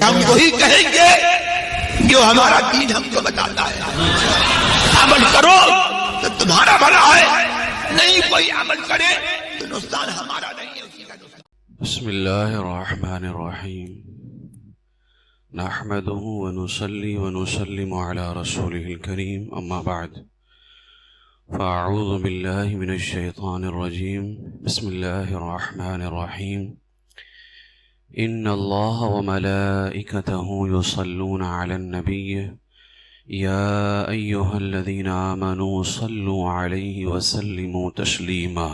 ہم وہی کہیں گے جو ہمارا دین ہم کو بتاتا ہے. عمل کرو تو تمہارا بھلا ہے، نہیں کوئی عمل کرے تو نقصان ہمارا نہیں ہے، اسی کا نقصان. بسم اللہ الرحمن الرحیم نحمده ونصلي ونسلم على رسوله الكريم اما بعد فاعوذ باللہ من الشیطان الرجیم بسم اللہ الرحمن الرحیم ان اللہ وملائکته يصلون على النبی یا ایہا الذین آمنوا صلوا علیہ وسلموا تسلیما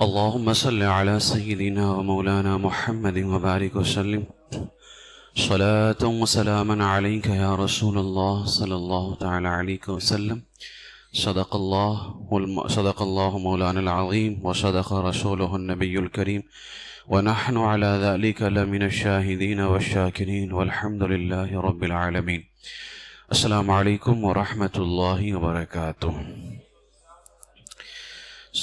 اللهم صل على سيدنا ومولانا محمد وبارك وسلم صلاة وسلاما عليك يا رسول الله صلى الله تعالى عليك وسلم صدق الله مولانا العظيم وصدق رسوله النبي الكريم ونحن على ذلك لمن الشاهدين والشاكرين والحمد لله رب العالمين. السلام علیکم ورحمۃ اللہ وبرکاتہ.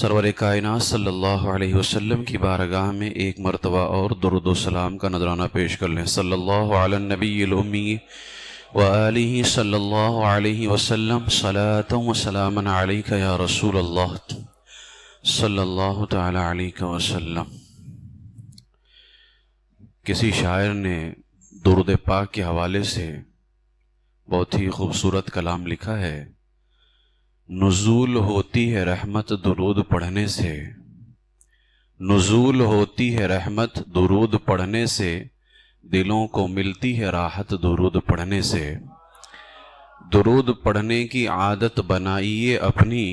سرور کائنات صلی اللہ علیہ وسلم کی بارگاہ میں ایک مرتبہ اور درود و سلام کا نذرانہ پیش کر لیں. صلی اللہ علی النبی الامی وآلہ صلی اللہ علیہ وسلم صلاۃ و سلاما علیک یا رسول اللہ صلی اللہ تعالی علیہ وسلم. کسی شاعر نے درود پاک کے حوالے سے بہت ہی خوبصورت کلام لکھا ہے. نزول ہوتی ہے رحمت درود پڑھنے سے، نزول ہوتی ہے رحمت درود پڑھنے سے، دلوں کو ملتی ہے راحت درود پڑھنے سے. درود پڑھنے کی عادت بنائیے اپنی،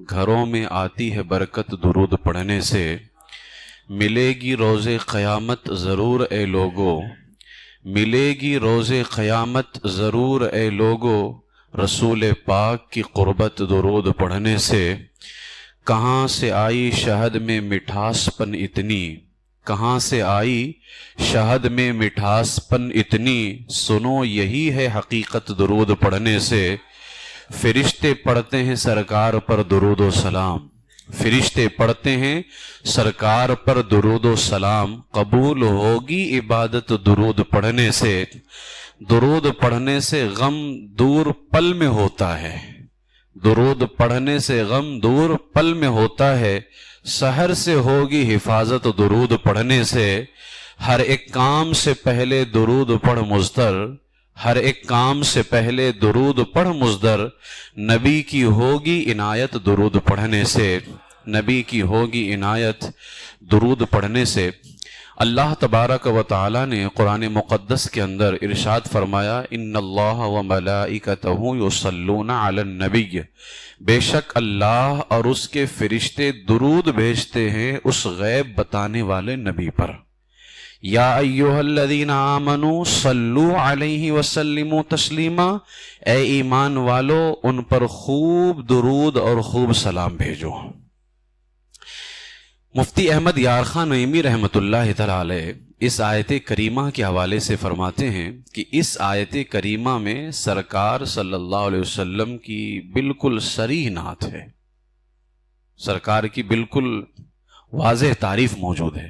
گھروں میں آتی ہے برکت درود پڑھنے سے. ملے گی روز قیامت ضرور اے لوگو، ملے گی روز قیامت ضرور اے لوگو، رسول پاک کی قربت درود پڑھنے سے. کہاں سے آئی شہد میں مٹھاس پن اتنی، کہاں سے آئی شہد میں مٹھاس پن اتنی، سنو یہی ہے حقیقت درود پڑھنے سے. فرشتے پڑھتے ہیں سرکار پر درود و سلام، فرشتے پڑھتے ہیں سرکار پر درود و سلام، قبول ہوگی عبادت درود پڑھنے سے. درود پڑھنے سے غم دور پل میں ہوتا ہے، درود پڑھنے سے غم دور پل میں ہوتا ہے، سحر سے ہوگی حفاظت درود پڑھنے سے. ہر ایک کام سے پہلے درود پڑھ مزدر، ہر ایک کام سے پہلے درود پڑھ مزدر، نبی کی ہوگی عنایت درود پڑھنے سے، نبی کی ہوگی عنایت درود پڑھنے سے. اللہ تبارک و تعالی نے قرآن مقدس کے اندر ارشاد فرمایا ان اللہ وملائکتہ یصلون علی النبی، بے شک اللہ اور اس کے فرشتے درود بھیجتے ہیں اس غیب بتانے والے نبی پر. یا ایہا الذین آمنوا صلوا علیہ وسلموا تسلیما، اے ایمان والو ان پر خوب درود اور خوب سلام بھیجو. مفتی احمد یار خان نعیمی رحمۃ اللہ تعالی علیہ اس آیت کریمہ کے حوالے سے فرماتے ہیں کہ اس آیت کریمہ میں سرکار صلی اللہ علیہ وسلم کی بالکل صریح نعت ہے، سرکار کی بالکل واضح تعریف موجود ہے،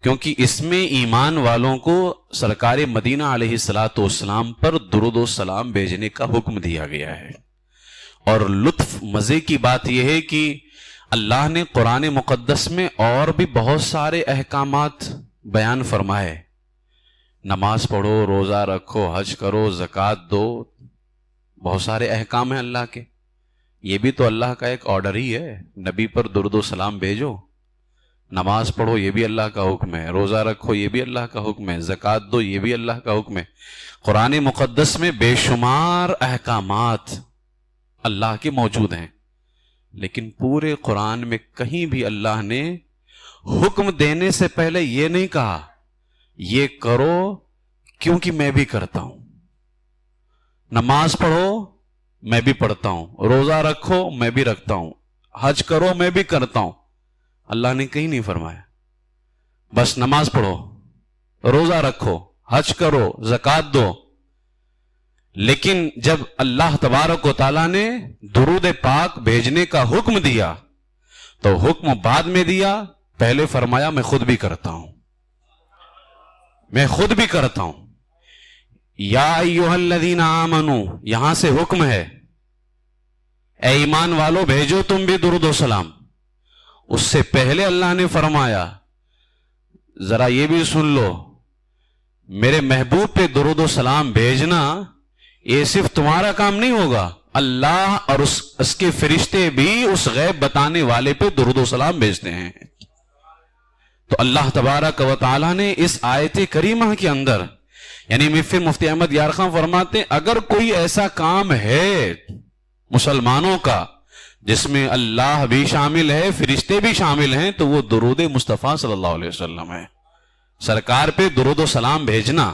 کیونکہ اس میں ایمان والوں کو سرکار مدینہ علیہ السلام پر درود و سلام بھیجنے کا حکم دیا گیا ہے. اور لطف مزے کی بات یہ ہے کہ اللہ نے قرآن مقدس میں اور بھی بہت سارے احکامات بیان فرمائے. نماز پڑھو، روزہ رکھو، حج کرو، زکوٰۃ دو، بہت سارے احکام ہیں اللہ کے. یہ بھی تو اللہ کا ایک آرڈر ہی ہے، نبی پر درود و سلام بھیجو. نماز پڑھو یہ بھی اللہ کا حکم ہے، روزہ رکھو یہ بھی اللہ کا حکم ہے، زکوٰۃ دو یہ بھی اللہ کا حکم ہے. قرآن مقدس میں بے شمار احکامات اللہ کے موجود ہیں، لیکن پورے قرآن میں کہیں بھی اللہ نے حکم دینے سے پہلے یہ نہیں کہا یہ کرو کیونکہ میں بھی کرتا ہوں، نماز پڑھو میں بھی پڑھتا ہوں، روزہ رکھو میں بھی رکھتا ہوں، حج کرو میں بھی کرتا ہوں. اللہ نے کہیں نہیں فرمایا بس نماز پڑھو، روزہ رکھو، حج کرو، زکوٰۃ دو. لیکن جب اللہ تبارک و تعالیٰ نے درود پاک بھیجنے کا حکم دیا تو حکم بعد میں دیا، پہلے فرمایا میں خود بھی کرتا ہوں، میں خود بھی کرتا ہوں. یا ایھا الذین آمنو، یہاں سے حکم ہے اے ایمان والو بھیجو تم بھی درود و سلام. اس سے پہلے اللہ نے فرمایا ذرا یہ بھی سن لو، میرے محبوب پہ درود و سلام بھیجنا یہ صرف تمہارا کام نہیں ہوگا، اللہ اور اس کے فرشتے بھی اس غیب بتانے والے پہ درود و سلام بھیجتے ہیں. تو اللہ تبارک و تعالیٰ نے اس آیت کریمہ کے اندر، یعنی پھر مفتی احمد یار خان فرماتے ہیں اگر کوئی ایسا کام ہے مسلمانوں کا جس میں اللہ بھی شامل ہے، فرشتے بھی شامل ہیں، تو وہ درود مصطفیٰ صلی اللہ علیہ وسلم ہے. سرکار پہ درود و سلام بھیجنا.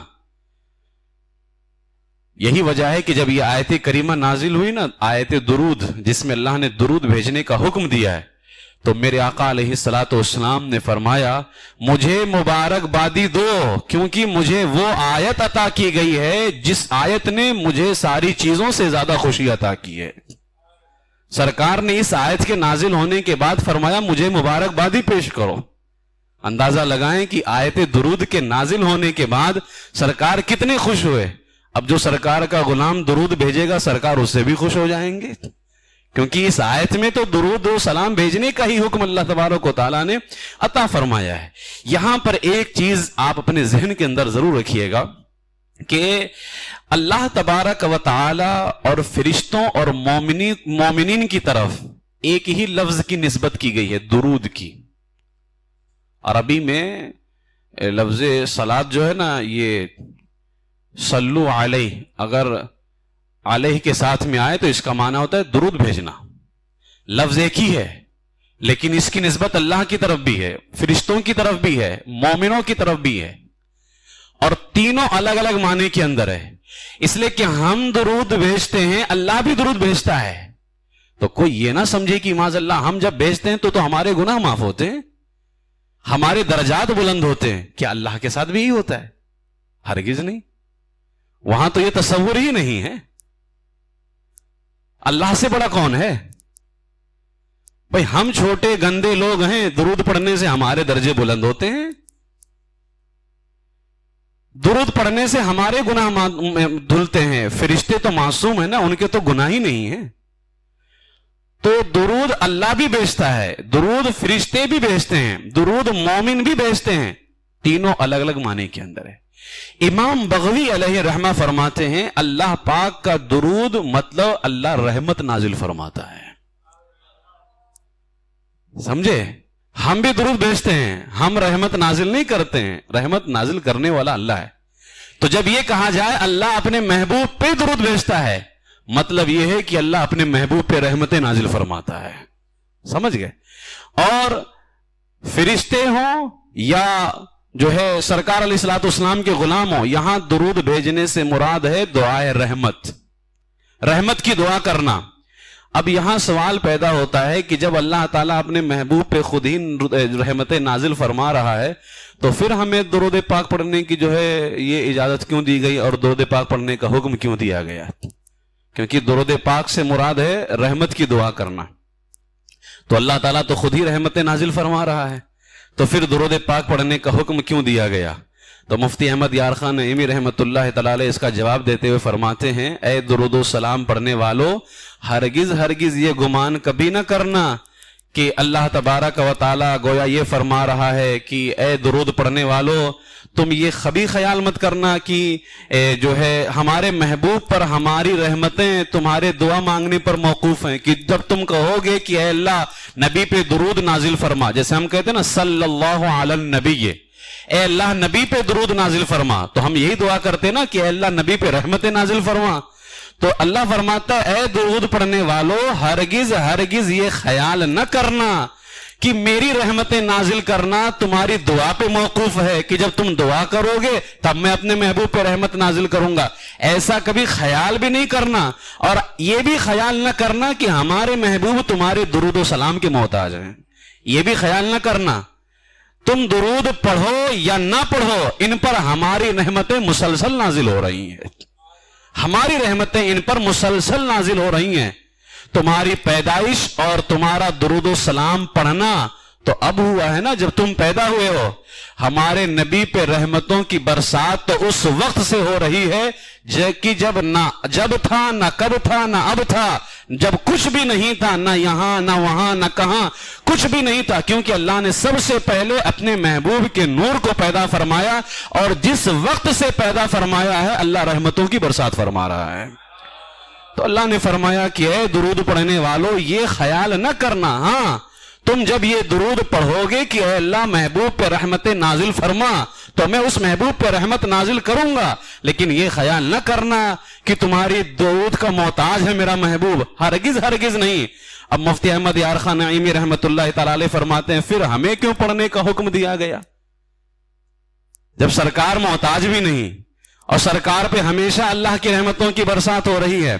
یہی وجہ ہے کہ جب یہ آیت کریمہ نازل ہوئی نا، آیت درود، جس میں اللہ نے درود بھیجنے کا حکم دیا ہے، تو میرے آقا علیہ الصلوۃ والسلام نے فرمایا مجھے مبارکبادی دو، کیونکہ مجھے وہ آیت عطا کی گئی ہے جس آیت نے مجھے ساری چیزوں سے زیادہ خوشی عطا کی ہے. سرکار نے اس آیت کے نازل ہونے کے بعد فرمایا مجھے مبارکبادی پیش کرو. اندازہ لگائیں کہ آیت درود کے نازل ہونے کے بعد سرکار کتنے خوش ہوئے. اب جو سرکار کا غلام درود بھیجے گا سرکار اس سے بھی خوش ہو جائیں گے، کیونکہ اس آیت میں تو درود و سلام بھیجنے کا ہی حکم اللہ تبارک و تعالیٰ نے عطا فرمایا ہے. یہاں پر ایک چیز آپ اپنے ذہن کے اندر ضرور رکھیے گا کہ اللہ تبارک و تعالی اور فرشتوں اور مومنین کی طرف ایک ہی لفظ کی نسبت کی گئی ہے، درود کی. عربی میں لفظ صلاۃ جو ہے نا، یہ صلو علیہ، اگر علیہ کے ساتھ میں آئے تو اس کا معنی ہوتا ہے درود بھیجنا. لفظ ایک ہی ہے لیکن اس کی نسبت اللہ کی طرف بھی ہے، فرشتوں کی طرف بھی ہے، مومنوں کی طرف بھی ہے، اور تینوں الگ الگ معنی کے اندر ہے. اس لیے کہ ہم درود بھیجتے ہیں، اللہ بھی درود بھیجتا ہے. تو کوئی یہ نہ سمجھے کہ معاذ اللہ ہم جب بھیجتے ہیں تو ہمارے گناہ معاف ہوتے ہیں، ہمارے درجات بلند ہوتے ہیں. کیا اللہ کے ساتھ بھی یہی ہوتا ہے؟ ہرگز نہیں. وہاں تو یہ تصور ہی نہیں ہے. اللہ سے بڑا کون ہے بھائی؟ ہم چھوٹے گندے لوگ ہیں، درود پڑھنے سے ہمارے درجے بلند ہوتے ہیں، درود پڑھنے سے ہمارے گناہ دھلتے ہیں. فرشتے تو معصوم ہیں نا، ان کے تو گناہ ہی نہیں ہیں. تو درود اللہ بھی بھیجتا ہے، درود فرشتے بھی بھیجتے ہیں، درود مومن بھی بھیجتے ہیں. تینوں الگ الگ معنی کے اندر ہے. امام بغوی علیہ رحمہ فرماتے ہیں اللہ پاک کا درود مطلب اللہ رحمت نازل فرماتا ہے. سمجھے؟ ہم بھی درود بھیجتے ہیں، ہم رحمت نازل نہیں کرتے ہیں، رحمت نازل کرنے والا اللہ ہے. تو جب یہ کہا جائے اللہ اپنے محبوب پہ درود بھیجتا ہے، مطلب یہ ہے کہ اللہ اپنے محبوب پہ رحمتیں نازل فرماتا ہے. سمجھ گئے؟ اور فرشتے ہوں یا جو ہے سرکار علیہ الصلوۃ والسلام کے غلام ہوں، یہاں درود بھیجنے سے مراد ہے دعائے رحمت، رحمت کی دعا کرنا. اب یہاں سوال پیدا ہوتا ہے کہ جب اللہ تعالیٰ اپنے محبوب پہ خود ہی رحمتیں نازل فرما رہا ہے تو پھر ہمیں درود پاک پڑھنے کی جو ہے یہ اجازت کیوں دی گئی اور درود پاک پڑھنے کا حکم کیوں دیا گیا؟ کیونکہ درود پاک سے مراد ہے رحمت کی دعا کرنا. تو اللہ تعالیٰ تو خود ہی رحمتیں نازل فرما رہا ہے، تو پھر درود پاک پڑھنے کا حکم کیوں دیا گیا؟ تو مفتی احمد یار خان نعیمی رحمۃ اللہ تعالی علیہ اس کا جواب دیتے ہوئے فرماتے ہیں اے درود و سلام پڑھنے والو، ہرگز یہ گمان کبھی نہ کرنا کہ اللہ تبارک و تعالی گویا یہ فرما رہا ہے کہ اے درود پڑھنے والو تم یہ کبھی خیال مت کرنا کہ جو ہے ہمارے محبوب پر ہماری رحمتیں تمہارے دعا مانگنے پر موقوف ہیں، کہ جب تم کہو گے کہ اے اللہ نبی پہ درود نازل فرما، جیسے ہم کہتے ہیں نا صلی اللہ علی النبی، اے اللہ نبی پہ درود نازل فرما، تو ہم یہی دعا کرتے نا کہ اے اللہ نبی پہ رحمتیں نازل فرما. تو اللہ فرماتا ہے اے درود پڑھنے والو ہرگز یہ خیال نہ کرنا کہ میری رحمتیں نازل کرنا تمہاری دعا پہ موقوف ہے، کہ جب تم دعا کرو گے تب میں اپنے محبوب پہ رحمت نازل کروں گا. ایسا کبھی خیال بھی نہیں کرنا، اور یہ بھی خیال نہ کرنا کہ ہمارے محبوب تمہارے درود و سلام کے محتاج ہیں، یہ بھی خیال نہ کرنا. تم درود پڑھو یا نہ پڑھو ان پر ہماری رحمتیں مسلسل نازل ہو رہی ہیں، ہماری رحمتیں ان پر مسلسل نازل ہو رہی ہیں. تمہاری پیدائش اور تمہارا درود و سلام پڑھنا تو اب ہوا ہے نا جب تم پیدا ہوئے ہو. ہمارے نبی پہ رحمتوں کی برسات تو اس وقت سے ہو رہی ہے کہ جب تھا نہ کب تھا نہ اب تھا, جب کچھ بھی نہیں تھا, نہ یہاں نہ وہاں نہ کہاں, کچھ بھی نہیں تھا, کیونکہ اللہ نے سب سے پہلے اپنے محبوب کے نور کو پیدا فرمایا, اور جس وقت سے پیدا فرمایا ہے اللہ رحمتوں کی برسات فرما رہا ہے. تو اللہ نے فرمایا کہ اے درود پڑھنے والوں, یہ خیال نہ کرنا, ہاں تم جب یہ درود پڑھو گے کہ اے اللہ محبوب پہ رحمت نازل فرما, تو میں اس محبوب پہ رحمت نازل کروں گا, لیکن یہ خیال نہ کرنا کہ تمہاری درود کا محتاج ہے میرا محبوب, ہرگز ہرگز نہیں. اب مفتی احمد یار خان نعیمی رحمت اللہ تعالی علیہ فرماتے ہیں, پھر ہمیں کیوں پڑھنے کا حکم دیا گیا جب سرکار محتاج بھی نہیں اور سرکار پہ ہمیشہ اللہ کی رحمتوں کی برسات ہو رہی ہے.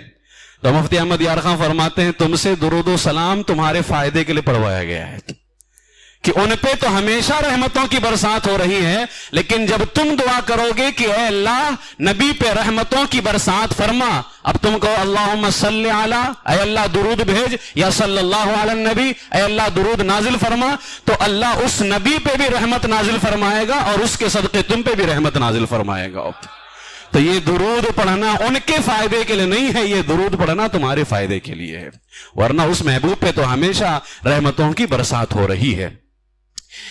تو مفتی احمد یار خان فرماتے ہیں, تم سے درود و سلام تمہارے فائدے کے لیے پڑھوایا گیا ہے کہ ان پہ تو ہمیشہ رحمتوں کی برسات ہو رہی ہے, لیکن جب تم دعا کرو گے کہ اے اللہ نبی پہ رحمتوں کی برسات فرما, اب تم کہو اللہم صلی علی, اے اللہ درود بھیج, یا صلی اللہ علی النبی, اے اللہ درود نازل فرما, تو اللہ اس نبی پہ بھی رحمت نازل فرمائے گا اور اس کے صدقے تم پہ بھی رحمت نازل فرمائے گا. تو یہ درود پڑھنا ان کے فائدے کے لیے نہیں ہے, یہ درود پڑھنا تمہارے فائدے کے لیے ہے, ورنہ اس محبوب پہ تو ہمیشہ رحمتوں کی برسات ہو رہی ہے.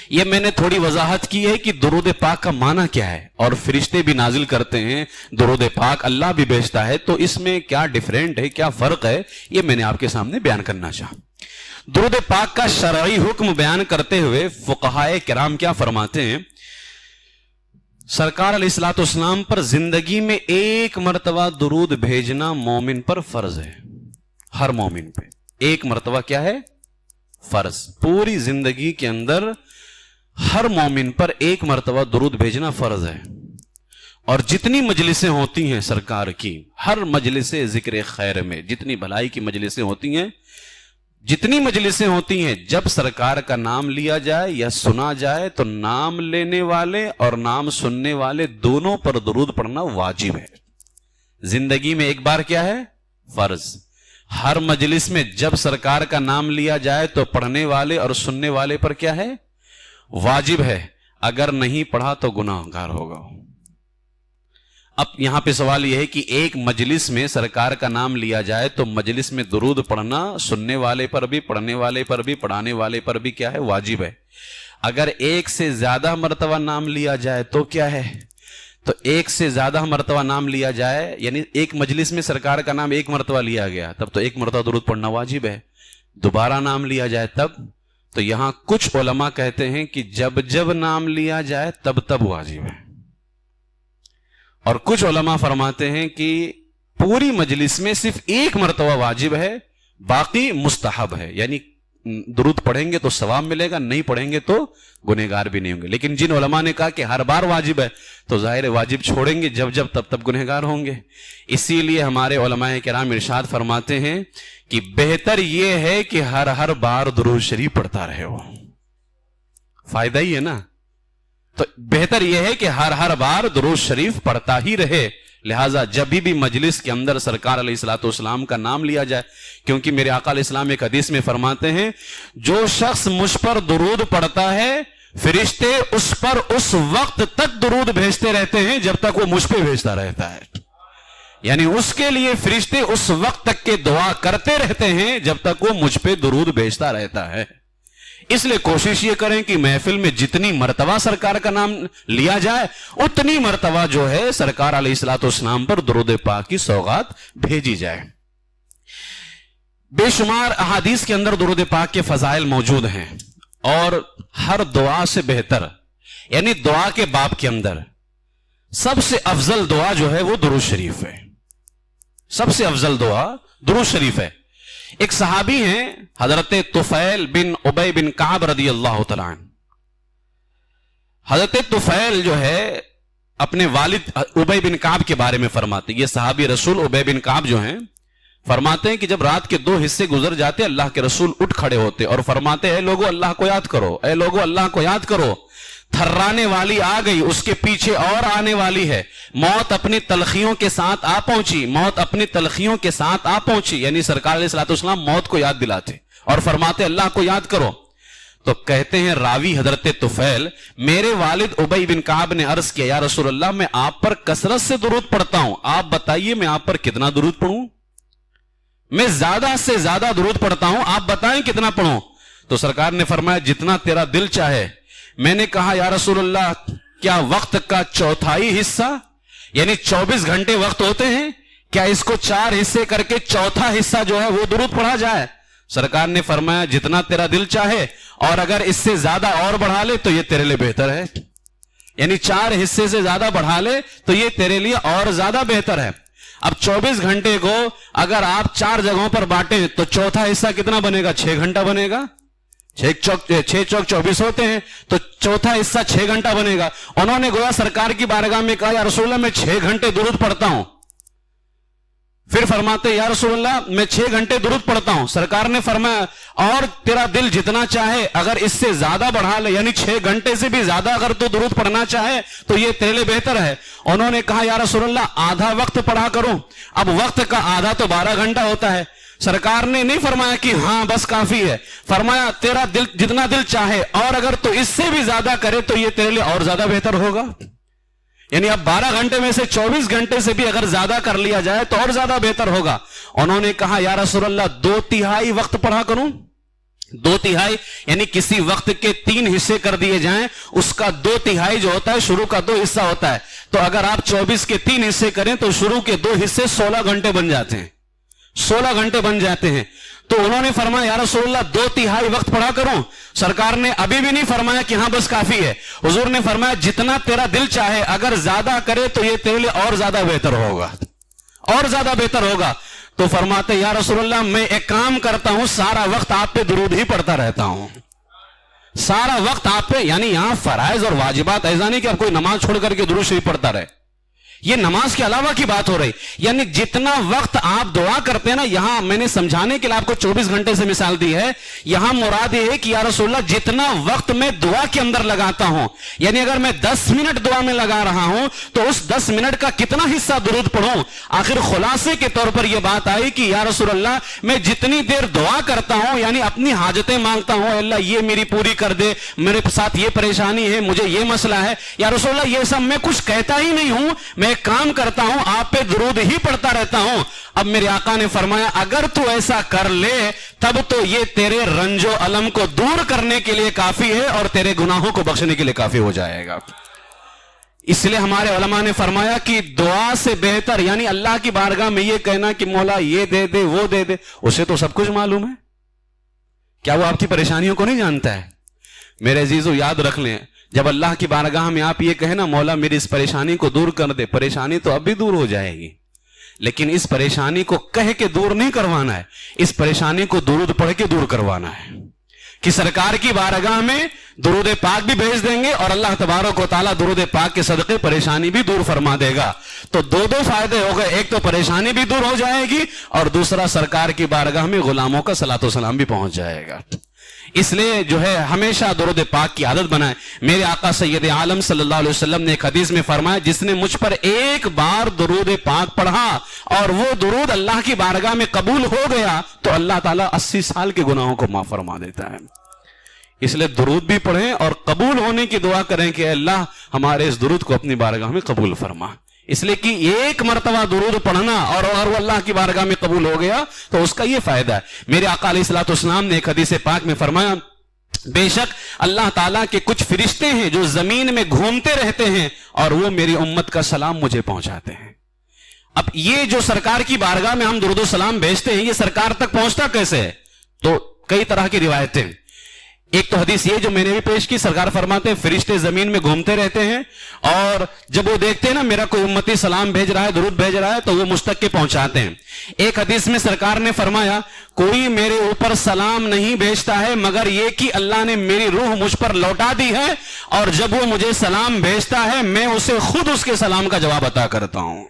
یہ میں نے تھوڑی وضاحت کی ہے کہ درود پاک کا معنی کیا ہے, اور فرشتے بھی نازل کرتے ہیں درود پاک, اللہ بھی بھیجتا ہے, تو اس میں کیا ڈیفرنٹ ہے, کیا فرق ہے, یہ میں نے آپ کے سامنے بیان کرنا چاہا. درود پاک کا شرعی حکم بیان کرتے ہوئے فقہائے کرام کیا فرماتے ہیں, سرکار علیہ الصلوۃ والسلام پر زندگی میں ایک مرتبہ درود بھیجنا مومن پر فرض ہے. ہر مومن پہ ایک مرتبہ کیا ہے, فرض. پوری زندگی کے اندر ہر مومن پر ایک مرتبہ درود بھیجنا فرض ہے. اور جتنی مجلسیں ہوتی ہیں سرکار کی, ہر مجلس ذکر خیر میں جتنی بھلائی کی مجلسیں ہوتی ہیں, جتنی مجلسیں ہوتی ہیں, جب سرکار کا نام لیا جائے یا سنا جائے تو نام لینے والے اور نام سننے والے دونوں پر درود پڑھنا واجب ہے. زندگی میں ایک بار کیا ہے, فرض. ہر مجلس میں جب سرکار کا نام لیا جائے تو پڑھنے والے اور سننے والے پر کیا ہے, واجب ہے. اگر نہیں پڑھا تو گناہ گار ہوگا. اب یہاں پہ سوال یہ ہے کہ ایک مجلس میں سرکار کا نام لیا جائے تو مجلس میں درود پڑھنا سننے والے پر بھی, پڑھنے والے پر بھی, پڑھانے والے پر بھی کیا ہے, واجب ہے. اگر ایک سے زیادہ مرتبہ نام لیا جائے تو کیا ہے, تو ایک سے زیادہ مرتبہ نام لیا جائے, یعنی ایک مجلس میں سرکار کا نام ایک مرتبہ لیا گیا تب تو ایک مرتبہ درود پڑھنا واجب ہے. دوبارہ نام لیا جائے تب, تو یہاں کچھ علماء کہتے ہیں کہ جب جب نام لیا جائے تب تب واجب ہے, اور کچھ علماء فرماتے ہیں کہ پوری مجلس میں صرف ایک مرتبہ واجب ہے, باقی مستحب ہے. یعنی درود پڑھیں گے تو ثواب ملے گا, نہیں پڑھیں گے تو گنہگار بھی نہیں ہوں گے. لیکن جن علماء نے کہا کہ ہر بار واجب ہے تو ظاہر واجب چھوڑیں گے جب جب, تب تب گنہگار ہوں گے. اسی لیے ہمارے علماء کرام ارشاد فرماتے ہیں کہ بہتر یہ ہے کہ ہر بار درود شریف پڑھتا رہے ہو, فائدہ ہی ہے نا. تو بہتر یہ ہے کہ ہر بار درود شریف پڑھتا ہی رہے. لہٰذا جب بھی مجلس کے اندر سرکار علیہ الصلوۃ والسلام کا نام لیا جائے, کیونکہ میرے آقا علیہ السلام ایک حدیث میں فرماتے ہیں, جو شخص مجھ پر درود پڑھتا ہے فرشتے اس پر اس وقت تک درود بھیجتے رہتے ہیں جب تک وہ مجھ پہ بھیجتا رہتا ہے. یعنی اس کے لیے فرشتے اس وقت تک کے دعا کرتے رہتے ہیں جب تک وہ مجھ پہ درود بھیجتا رہتا ہے. اس لیے کوشش یہ کریں کہ محفل میں جتنی مرتبہ سرکار کا نام لیا جائے اتنی مرتبہ جو ہے سرکار علیہ الصلوۃ والسلام پر درود پاک کی سوغات بھیجی جائے. بے شمار احادیث کے اندر درود پاک کے فضائل موجود ہیں, اور ہر دعا سے بہتر, یعنی دعا کے باب کے اندر سب سے افضل دعا جو ہے وہ درود شریف ہے. سب سے افضل دعا درود شریف ہے. ایک صحابی ہیں حضرت طفیل بن ابی بن کعب رضی اللہ تعالیٰ عنہ. حضرت طفیل جو ہے اپنے والد ابی بن کعب کے بارے میں فرماتے ہیں, یہ صحابی رسول ابی بن کعب جو ہیں فرماتے ہیں کہ جب رات کے 2 حصے گزر جاتے اللہ کے رسول اٹھ کھڑے ہوتے اور فرماتے اے لوگو اللہ کو یاد کرو, اے لوگو اللہ کو یاد کرو, تھرانے والی آ گئی, اس کے پیچھے اور آنے والی ہے, موت اپنی تلخیوں کے ساتھ آ پہنچی, موت اپنی تلخیوں کے ساتھ آ پہنچی. یعنی سرکار علیہ الصلوۃ والسلام موت کو یاد دلاتے اور فرماتے اللہ کو یاد کرو. تو کہتے ہیں راوی حضرت طفیل، میرے والد ابی بن کعب نے عرض کیا یا رسول اللہ میں آپ پر کثرت سے درود پڑھتا ہوں، آپ بتائیے میں آپ پر کتنا درود پڑھوں؟ میں زیادہ سے زیادہ درود پڑھتا ہوں، آپ بتائیں کتنا پڑھوں؟ تو سرکار نے فرمایا جتنا تیرا دل چاہے۔ میں نے کہا یا رسول اللہ کیا وقت کا چوتھائی حصہ، یعنی 24 گھنٹے وقت ہوتے ہیں، کیا اس کو 4 حصے کر کے چوتھا حصہ جو ہے وہ درود پڑھا جائے؟ سرکار نے فرمایا جتنا تیرا دل چاہے، اور اگر اس سے زیادہ اور بڑھا لے تو یہ تیرے لیے بہتر ہے، یعنی 4 حصے سے زیادہ بڑھا لے تو یہ تیرے لیے اور زیادہ بہتر ہے۔ اب 24 گھنٹے کو اگر آپ 4 جگہوں پر بانٹیں تو چوتھا حصہ کتنا بنے گا؟ 6 گھنٹہ بنے گا۔ 6 چوک 24 ہوتے ہیں تو چوتھا حصہ 6 گھنٹہ بنے گا۔ انہوں نے گویا سرکار کی بارگاہ میں کہا یا رسول اللہ میں 6 گھنٹے درود پڑھتا ہوں۔ پھر فرماتے یا رسول اللہ میں 6 گھنٹے درود پڑھتا ہوں۔ سرکار نے فرمایا اور تیرا دل جتنا چاہے اگر اس سے زیادہ بڑھا لے، یعنی 6 گھنٹے سے بھی زیادہ اگر تو درود پڑھنا چاہے تو یہ تیرے لیے بہتر ہے۔ انہوں نے کہا یا رسول اللہ آدھا وقت پڑھا کروں۔ اب وقت کا آدھا تو 12 گھنٹہ ہوتا ہے۔ سرکار نے نہیں فرمایا کہ ہاں بس کافی ہے، فرمایا تیرا دل جتنا دل چاہے، اور اگر تو اس سے بھی زیادہ کرے تو یہ تیرے لیے اور زیادہ بہتر ہوگا۔ یعنی اب 12 گھنٹے میں سے 24 گھنٹے سے بھی اگر زیادہ کر لیا جائے تو اور زیادہ بہتر ہوگا۔ انہوں نے کہا یا رسول اللہ 2/3 وقت پڑھا کروں۔ 2/3 یعنی کسی وقت کے 3 حصے کر دیے جائیں، اس کا 2/3 جو ہوتا ہے شروع کا 2 حصہ ہوتا ہے، تو اگر آپ 24 کے 3 حصے کریں تو شروع کے 2 حصے 16 گھنٹے بن جاتے ہیں، 16 گھنٹے بن جاتے ہیں۔ تو انہوں نے فرمایا یا رسول اللہ 2/3 وقت پڑھا کروں۔ سرکار نے ابھی بھی نہیں فرمایا کہ ہاں بس کافی ہے، حضور نے فرمایا جتنا تیرا دل چاہے اگر زیادہ کرے تو یہ تیرے لیے اور زیادہ بہتر ہوگا، اور زیادہ بہتر ہوگا۔ تو فرماتے یا رسول اللہ میں ایک کام کرتا ہوں، سارا وقت آپ پہ درود ہی پڑھتا رہتا ہوں، سارا وقت آپ پہ، یعنی یہاں فرائض اور واجبات ایسا نہیں کہ اب کوئی نماز چھوڑ کر کے درود شریف پڑھتا رہے، یہ نماز کے علاوہ کی بات ہو رہی، یعنی جتنا وقت آپ دعا کرتے ہیں نا، یہاں میں نے سمجھانے کے لیے آپ کو 24 گھنٹے سے مثال دی ہے، یہاں مراد یہ ہے کہ یا رسول اللہ جتنا وقت میں دعا کے اندر لگاتا ہوں، یعنی اگر میں 10 منٹ دعا میں لگا رہا ہوں تو اس 10 منٹ کا کتنا حصہ درود پڑھوں۔ آخر خلاصے کے طور پر یہ بات آئی کہ یا رسول اللہ میں جتنی دیر دعا کرتا ہوں، یعنی اپنی حاجتیں مانگتا ہوں، اللہ یہ میری پوری کر دے، میرے ساتھ یہ پریشانی ہے، مجھے یہ مسئلہ ہے، یا رسول اللہ یہ سب میں کچھ کہتا ہی نہیں ہوں، میں ایک کام کرتا ہوں آپ پہ درود ہی پڑھتا رہتا ہوں۔ اب میرے آقا نے فرمایا اگر تو ایسا کر لے تب تو یہ تیرے رنج و الم کو دور کرنے کے لیے کافی ہے اور تیرے گناہوں کو بخشنے کے لیے کافی ہو جائے گا۔ اس لیے ہمارے علماء نے فرمایا کہ دعا سے بہتر، یعنی اللہ کی بارگاہ میں یہ کہنا کہ مولا یہ دے دے وہ دے دے، اسے تو سب کچھ معلوم ہے، کیا وہ آپ کی پریشانیوں کو نہیں جانتا ہے؟ میرے عزیزو یاد رکھ لیں، جب اللہ کی بارگاہ میں آپ یہ کہیں نا مولا میری اس پریشانی کو دور کر دے، پریشانی تو اب بھی دور ہو جائے گی، لیکن اس پریشانی کو کہہ کے دور نہیں کروانا ہے، اس پریشانی کو درود پڑھ کے دور کروانا ہے کہ سرکار کی بارگاہ میں درود پاک بھی بھیج دیں گے اور اللہ تبارک و تعالیٰ درود پاک کے صدقے پریشانی بھی دور فرما دے گا۔ تو 2 فائدے ہو گئے، ایک تو پریشانی بھی دور ہو جائے گی اور دوسرا سرکار کی بارگاہ میں غلاموں کا صلاۃ و سلام بھی پہنچ جائے گا۔ اس لیے جو ہے ہمیشہ درود پاک کی عادت بنائیں۔ میرے آقا سید عالم صلی اللہ علیہ وسلم نے ایک حدیث میں فرمایا جس نے مجھ پر ایک بار درود پاک پڑھا اور وہ درود اللہ کی بارگاہ میں قبول ہو گیا تو اللہ تعالیٰ 80 سال کے گناہوں کو معاف فرما دیتا ہے۔ اس لیے درود بھی پڑھیں اور قبول ہونے کی دعا کریں کہ اللہ ہمارے اس درود کو اپنی بارگاہ میں قبول فرما، اس لیے کہ ایک مرتبہ درود پڑھنا اور اگر وہ اللہ کی بارگاہ میں قبول ہو گیا تو اس کا یہ فائدہ ہے۔ میرے آقا علیہ الصلوۃ والسلام نے ایک حدیث پاک میں فرمایا بے شک اللہ تعالیٰ کے کچھ فرشتے ہیں جو زمین میں گھومتے رہتے ہیں اور وہ میری امت کا سلام مجھے پہنچاتے ہیں۔ اب یہ جو سرکار کی بارگاہ میں ہم درود و سلام بھیجتے ہیں یہ سرکار تک پہنچتا کیسے ہے؟ تو کئی طرح کی روایتیں، ایک تو حدیث یہ جو میں نے بھی پیش کی، سرکار فرماتے ہیں فرشتے زمین میں گھومتے رہتے ہیں اور جب وہ دیکھتے ہیں نا میرا کوئی امتی سلام بھیج رہا ہے درود بھیج رہا ہے تو وہ مجھ تک کے پہنچاتے ہیں۔ ایک حدیث میں سرکار نے فرمایا کوئی میرے اوپر سلام نہیں بھیجتا ہے مگر یہ کہ اللہ نے میری روح مجھ پر لوٹا دی ہے اور جب وہ مجھے سلام بھیجتا ہے میں اسے خود اس کے سلام کا جواب عطا کرتا ہوں۔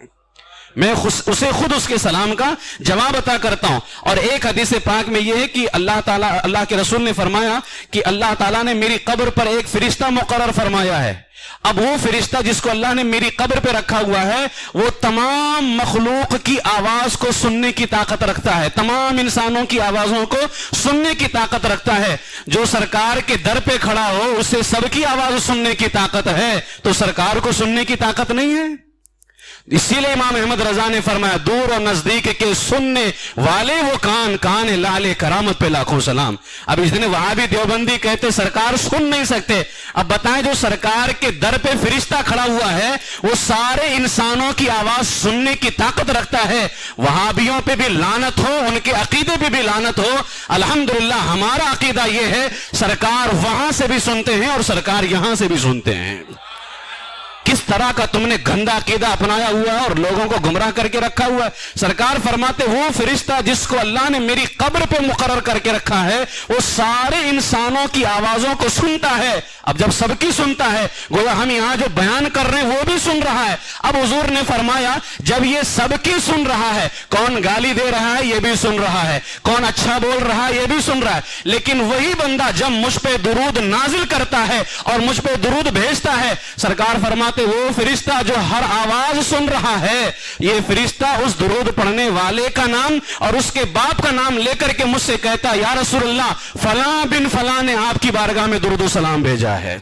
میں اسے خود اس کے سلام کا جواب عطا کرتا ہوں. اور ایک حدیث پاک میں یہ ہے کہ اللہ کے رسول نے فرمایا کہ اللہ تعالیٰ نے میری قبر پر ایک فرشتہ مقرر فرمایا ہے. اب وہ فرشتہ جس کو اللہ نے میری قبر پہ رکھا ہوا ہے وہ تمام مخلوق کی آواز کو سننے کی طاقت رکھتا ہے, تمام انسانوں کی آوازوں کو سننے کی طاقت رکھتا ہے. جو سرکار کے در پہ کھڑا ہو اسے سب کی آواز سننے کی طاقت ہے, تو سرکار کو سننے کی طاقت نہیں ہے. اسی لیے امام احمد رضا نے فرمایا دور اور نزدیک کے سننے والے وہ کان لعل کرامت پہ لاکھوں سلام. اب اس دن وہابی دیوبندی کہتے سرکار سن نہیں سکتے. اب بتائیں جو سرکار کے در پہ فرشتہ کھڑا ہوا ہے وہ سارے انسانوں کی آواز سننے کی طاقت رکھتا ہے. وہابیوں پہ بھی لعنت ہو, ان کے عقیدے پہ بھی لعنت ہو. الحمدللہ ہمارا عقیدہ یہ ہے سرکار وہاں سے بھی سنتے ہیں اور سرکار یہاں سے بھی سنتے ہیں. کس طرح کا تم نے گندا عقیدہ اپنایا ہوا ہے اور لوگوں کو گمراہ کر کے رکھا ہوا ہے. سرکار فرماتے وہ فرشتہ جس کو اللہ نے میری قبر پہ مقرر کر کے رکھا ہے وہ سارے انسانوں کی آوازوں کو سنتا ہے. اب جب سب کی سنتا ہے گویا ہم یہاں جو بیان کر رہے ہیں وہ بھی سن رہا ہے. اب حضور نے فرمایا جب یہ سب کی سن رہا ہے, کون گالی دے رہا ہے یہ بھی سن رہا ہے, کون اچھا بول رہا ہے یہ بھی سن رہا ہے, لیکن وہی بندہ جب مجھ پہ درود نازل کرتا ہے اور مجھ پہ درود بھیجتا ہے, سرکار فرماتے وہ فرشتہ جو ہر آواز سن رہا ہے یہ فرشتہ اس درود پڑھنے والے کا نام اور اس کے باپ کا نام لے کر کے مجھ سے کہتا یا رسول اللہ فلاں بن فلاں نے آپ کی بارگاہ میں درود و سلام بھیجا ہے.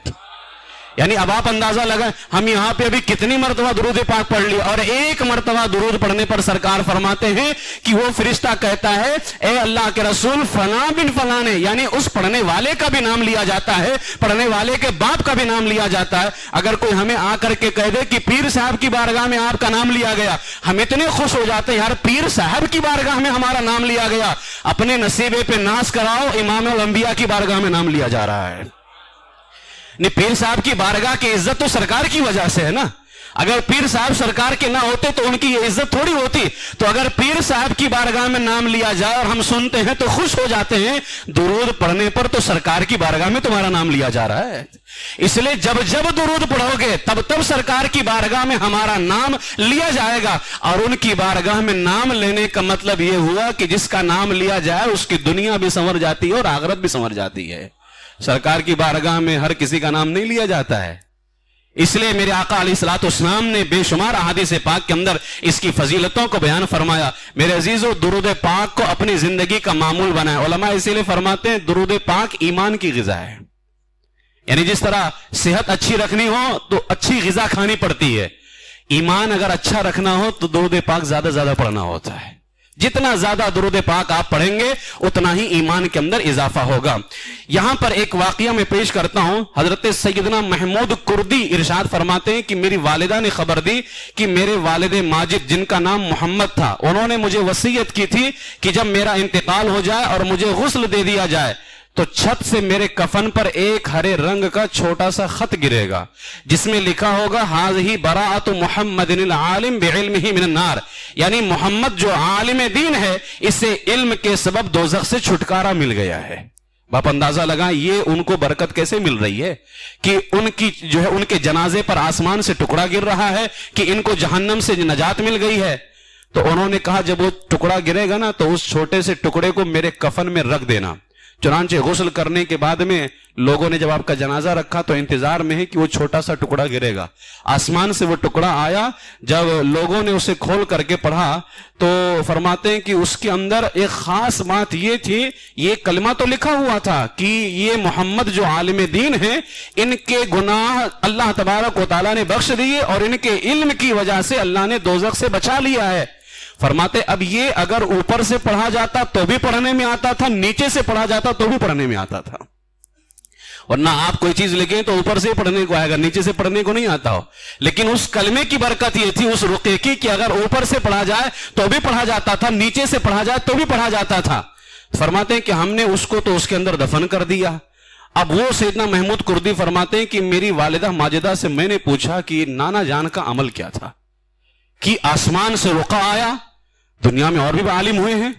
یعنی اب آپ اندازہ لگائیں ہم یہاں پہ ابھی کتنی مرتبہ درود پاک پڑھ لی, اور ایک مرتبہ درود پڑھنے پر سرکار فرماتے ہیں کہ وہ فرشتہ کہتا ہے اے اللہ کے رسول فلاں بن فلاں نے, یعنی اس پڑھنے والے کا بھی نام لیا جاتا ہے, پڑھنے والے کے باپ کا بھی نام لیا جاتا ہے. اگر کوئی ہمیں آ کر کے کہہ دے کہ پیر صاحب کی بارگاہ میں آپ کا نام لیا گیا, ہم اتنے خوش ہو جاتے ہیں یار پیر صاحب کی بارگاہ میں ہمارا نام لیا گیا. اپنے نصیبے پہ ناز کراؤ, امام الانبیاء کی بارگاہ میں نام لیا جا رہا ہے. نہیں, پیر صاحب کی بارگاہ کی عزت تو سرکار کی وجہ سے ہے نا. اگر پیر صاحب سرکار کے نہ ہوتے تو ان کی یہ عزت تھوڑی ہوتی. تو اگر پیر صاحب کی بارگاہ میں نام لیا جائے اور ہم سنتے ہیں تو خوش ہو جاتے ہیں. درود پڑھنے پر تو سرکار کی بارگاہ میں تمہارا نام لیا جا رہا ہے. اس لیے جب جب درود پڑھو گے تب تب سرکار کی بارگاہ میں ہمارا نام لیا جائے گا. اور ان کی بارگاہ میں نام لینے کا مطلب یہ ہوا کہ جس کا نام لیا جائے اس کی دنیا بھی سنور جاتی ہے اور آخرت بھی سنور جاتی ہے. سرکار کی بارگاہ میں ہر کسی کا نام نہیں لیا جاتا ہے. اس لیے میرے آقا علیہ الصلوۃ والسلام نے بے شمار احادیث پاک کے اندر اس کی فضیلتوں کو بیان فرمایا. میرے عزیزو درود پاک کو اپنی زندگی کا معمول بنائیں. علماء اسی لیے فرماتے ہیں درود پاک ایمان کی غذا ہے. یعنی جس طرح صحت اچھی رکھنی ہو تو اچھی غذا کھانی پڑتی ہے, ایمان اگر اچھا رکھنا ہو تو درود پاک زیادہ زیادہ پڑھنا ہوتا ہے. جتنا زیادہ درود پاک آپ پڑھیں گے اتنا ہی ایمان کے اندر اضافہ ہوگا. یہاں پر ایک واقعہ میں پیش کرتا ہوں. حضرت سیدنا محمود کردی ارشاد فرماتے ہیں کہ میری والدہ نے خبر دی کہ میرے والد ماجد جن کا نام محمد تھا, انہوں نے مجھے وصیت کی تھی کہ جب میرا انتقال ہو جائے اور مجھے غسل دے دیا جائے تو چھت سے میرے کفن پر ایک ہرے رنگ کا چھوٹا سا خط گرے گا جس میں لکھا ہوگا ھذہ براءۃ محمد العالم بعلمہ من النار, یعنی محمد جو عالم دین ہے اسے علم کے سبب دوزخ سے چھٹکارا مل گیا ہے. باپ اندازہ لگائیں یہ ان کو برکت کیسے مل رہی ہے کہ ان کی جو ہے ان کے جنازے پر آسمان سے ٹکڑا گر رہا ہے کہ ان کو جہنم سے نجات مل گئی ہے. تو انہوں نے کہا جب وہ ٹکڑا گرے گا نا تو اس چھوٹے سے ٹکڑے کو میرے کفن میں رکھ دینا. چنانچہ غسل کرنے کے بعد میں لوگوں نے جب آپ کا جنازہ رکھا تو انتظار میں ہے کہ وہ چھوٹا سا ٹکڑا گرے گا. آسمان سے وہ ٹکڑا آیا, جب لوگوں نے اسے کھول کر کے پڑھا تو فرماتے ہیں کہ اس کے اندر ایک خاص بات یہ تھی, یہ کلمہ تو لکھا ہوا تھا کہ یہ محمد جو عالم دین ہیں ان کے گناہ اللہ تبارک و تعالیٰ نے بخش دیے اور ان کے علم کی وجہ سے اللہ نے دوزخ سے بچا لیا ہے. فرماتے اب یہ اگر اوپر سے پڑھا جاتا تو بھی پڑھنے میں آتا تھا, نیچے سے پڑھا جاتا تو بھی پڑھنے میں آتا تھا. ورنہ آپ کوئی چیز لکھیں تو اوپر سے پڑھنے کو آئے گا, نیچے سے پڑھنے کو نہیں آتا ہو. لیکن اس کلمے کی برکت یہ تھی اس رقیے کی کہ اگر اوپر سے پڑھا جائے تو بھی پڑھا جاتا تھا, نیچے سے پڑھا جائے تو بھی پڑھا جاتا تھا. فرماتے ہیں کہ ہم نے اس کو تو اس کے اندر دفن کر دیا. اب وہ سیدنا محمود کردی فرماتے ہیں کہ میری والدہ ماجدہ سے میں نے پوچھا کہ نانا جان کا عمل کیا تھا کہ آسمان سے رقع آیا, دنیا میں اور بھی عالم ہوئے ہیں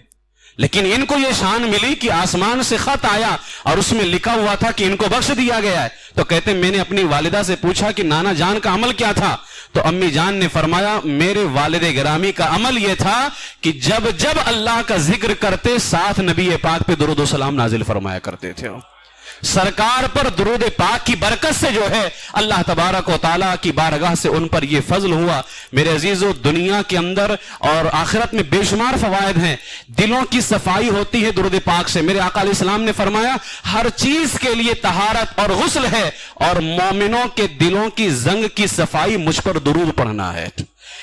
لیکن ان کو یہ شان ملی کہ آسمان سے خط آیا اور اس میں لکھا ہوا تھا کہ ان کو بخش دیا گیا ہے. تو کہتے ہیں میں نے اپنی والدہ سے پوچھا کہ نانا جان کا عمل کیا تھا؟ تو امی جان نے فرمایا میرے والد گرامی کا عمل یہ تھا کہ جب جب اللہ کا ذکر کرتے ساتھ نبی پاک پہ درود و سلام نازل فرمایا کرتے تھے. سرکار پر درود پاک کی برکت سے جو ہے اللہ تبارک و تعالیٰ کی بارگاہ سے ان پر یہ فضل ہوا. میرے عزیزو دنیا کے اندر اور آخرت میں بے شمار فوائد ہیں. دلوں کی صفائی ہوتی ہے درود پاک سے. میرے آقا علیہ السلام نے فرمایا ہر چیز کے لیے طہارت اور غسل ہے اور مومنوں کے دلوں کی زنگ کی صفائی مجھ پر درود پڑھنا ہے.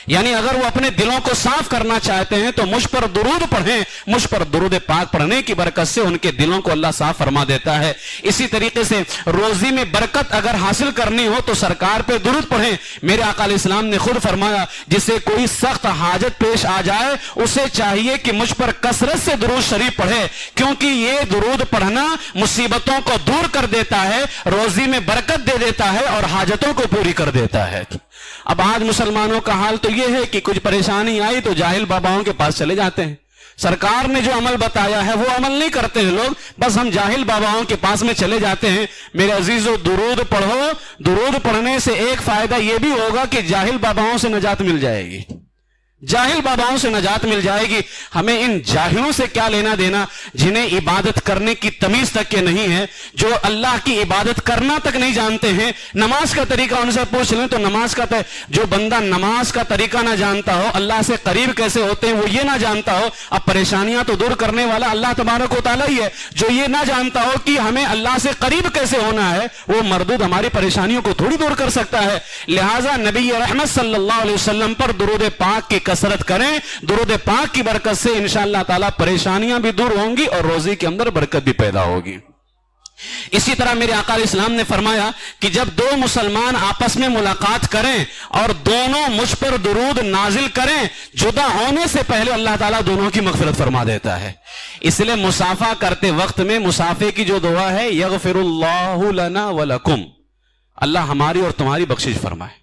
یعنی اگر وہ اپنے دلوں کو صاف کرنا چاہتے ہیں تو مجھ پر درود پڑھیں. مجھ پر درود پاک پڑھنے کی برکت سے ان کے دلوں کو اللہ صاف فرما دیتا ہے. اسی طریقے سے روزی میں برکت اگر حاصل کرنی ہو تو سرکار پہ درود پڑھیں. میرے آقا علیہ السلام نے خود فرمایا جسے کوئی سخت حاجت پیش آ جائے اسے چاہیے کہ مجھ پر کثرت سے درود شریف پڑھے, کیونکہ یہ درود پڑھنا مصیبتوں کو دور کر دیتا ہے, روزی میں برکت دے دیتا ہے اور حاجتوں کو پوری کر دیتا ہے. اب آج مسلمانوں کا حال تو یہ ہے کہ کچھ پریشانی آئی تو جاہل باباؤں کے پاس چلے جاتے ہیں. سرکار نے جو عمل بتایا ہے وہ عمل نہیں کرتے ہیں لوگ, بس ہم جاہل باباؤں کے پاس میں چلے جاتے ہیں. میرے عزیزو درود پڑھو. درود پڑھنے سے ایک فائدہ یہ بھی ہوگا کہ جاہل باباؤں سے نجات مل جائے گی. جاہل باباؤں سے نجات مل جائے گی. ہمیں ان جاہلوں سے کیا لینا دینا جنہیں عبادت کرنے کی تمیز تک کے نہیں ہے, جو اللہ کی عبادت کرنا تک نہیں جانتے ہیں. نماز کا طریقہ ان سے پوچھ لیں تو نماز کا جو بندہ نماز کا طریقہ نہ جانتا ہو, اللہ سے قریب کیسے ہوتے ہیں وہ یہ نہ جانتا ہو. اب پریشانیاں تو دور کرنے والا اللہ تبارک و تعالیٰ ہی ہے. جو یہ نہ جانتا ہو کہ ہمیں اللہ سے قریب کیسے ہونا ہے, وہ مردود ہماری پریشانیوں کو تھوڑی دور کر سکتا ہے. لہٰذا نبی رحمت صلی اللہ علیہ وسلم پر درود پاک کی کثرت کریں. درود پاک کی برکت سے انشاءاللہ تعالی پریشانیاں بھی دور ہوں گی اور روزی کے اندر برکت بھی پیدا ہوگی. اسی طرح میرے آقا علیہ السلام نے فرمایا کہ جب دو مسلمان آپس میں ملاقات کریں اور دونوں مجھ پر درود نازل کریں, جدا ہونے سے پہلے اللہ تعالیٰ دونوں کی مغفرت فرما دیتا ہے. اس لیے مصافحہ کرتے وقت میں مصافحے کی جو دعا ہے یغفر اللہ لنا ولکم, اللہ ہماری اور تمہاری بخشش فرمائے,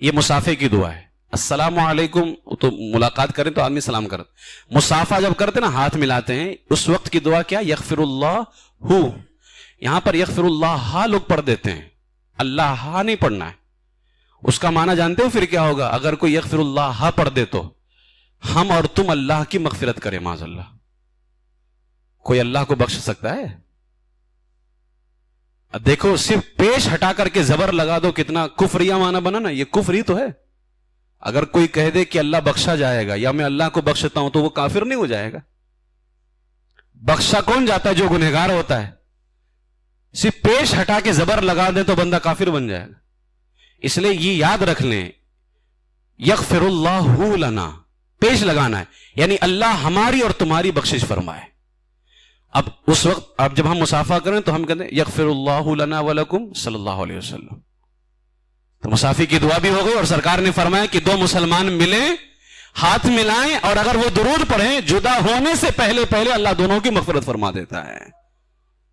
یہ مصافحے کی دعا ہے. السلام علیکم تو ملاقات کریں تو آدمی سلام کرتے, مصافحہ جب کرتے نا ہاتھ ملاتے ہیں اس وقت کی دعا کیا یغفر اللہ ہو. یہاں پر یغفر اللہ ہا لوگ پڑھ دیتے ہیں, اللہ ہا نہیں پڑھنا ہے. اس کا معنی جانتے ہو پھر کیا ہوگا؟ اگر کوئی یغفر اللہ ہا پڑھ دے تو ہم اور تم اللہ کی مغفرت کریں. معاذ اللہ, کوئی اللہ کو بخش سکتا ہے؟ دیکھو صرف پیش ہٹا کر کے زبر لگا دو, کتنا کفریہ معنی بنا نا, یہ کفر ہی تو ہے. اگر کوئی کہہ دے کہ اللہ بخشا جائے گا یا میں اللہ کو بخشتا ہوں تو وہ کافر نہیں ہو جائے گا. بخشا کون جاتا ہے؟ جو گنہگار ہوتا ہے. صرف پیش ہٹا کے زبر لگا دے تو بندہ کافر بن جائے گا. اس لیے یہ یاد رکھ لیں یغفر اللہ لنا, پیش لگانا ہے, یعنی اللہ ہماری اور تمہاری بخشش فرمائے. اب اس وقت اب جب ہم مصافحہ کریں تو ہم کہتے ہیں یغفر اللہ لنا ولکم صلی اللہ علیہ وسلم, تو مصافحے کی دعا بھی ہو گئی. اور سرکار نے فرمایا کہ دو مسلمان ملیں, ہاتھ ملائیں, اور اگر وہ درود پڑھیں جدا ہونے سے پہلے پہلے اللہ دونوں کی مغفرت فرما دیتا ہے,